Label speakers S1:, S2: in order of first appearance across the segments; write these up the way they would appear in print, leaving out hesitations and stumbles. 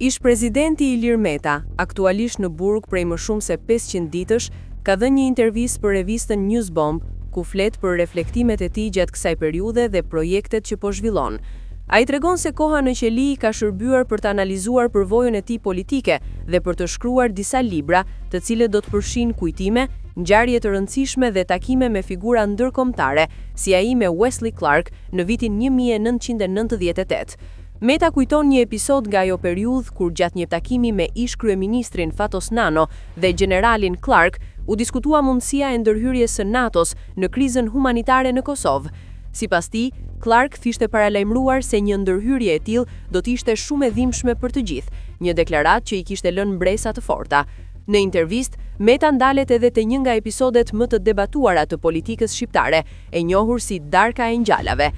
S1: Ish presidenti Ilir Meta, aktualisht në burg prej më shumë se 500 ditësh, ka dhënë një intervistë për revistën Newsbomb, ku flet për reflektimet e tij gjatë kësaj periudhe dhe projektet që po zhvillon. Ai tregon se koha në qeli ka shërbyer për të analizuar përvojën e tij politike dhe për të shkruar disa libra, të cilët do të përfshin kujtime, ngjarje të rëndësishme dhe takime me figura ndërkombëtare, si ai me Wesley Clark në vitin 1998. Meta kujton një episod nga ajo periudhë kur gjatë një takimi me ish kryeministrin Fatos Nano dhe generalin Clark u diskutua mundësia e ndërhyrjes së NATO-s në krizën humanitare në Kosovë. Sipas tij, Clark kishte paralajmëruar se një ndërhyrje e tillë do të ishte shumë e dhimbshme për të gjithë, një deklaratë që i kishte lënë mbresa të forta. Në intervistë, Meta ndalet edhe te një nga episodet më të debatuara të politikës shqiptare, e njohur si darka e ngjallave.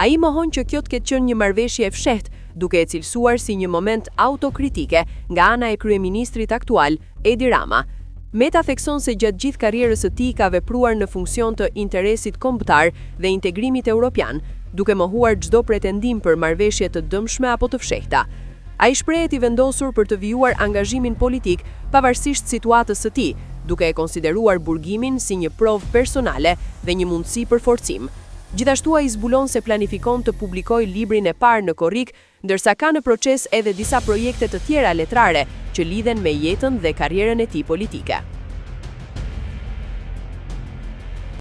S1: Ai mohon që kjo të ketë qenë një marrëveshje e fshehtë, duke e cilësuar si një moment autokritike nga ana e kryeministrit aktual, Edi Rama. Meta thekson se gjatë gjithë karrierës së tij ka vepruar në funksion të interesit kombëtar dhe integrimit evropian, duke mohuar çdo pretendim për marrëveshje të dëmshme apo të fshehta. Ai shprehet i vendosur për të vijuar angazhimin politik pavarësisht situatës së tij, duke e konsideruar burgimin si një provë personale dhe një mundësi për forcim. Gjithashtu ai zbulon se planifikon të publikojë librin e parë në korrik, ndërsa ka në proces edhe disa projekte të tjera letrare që lidhen me jetën dhe karrierën e tij politike.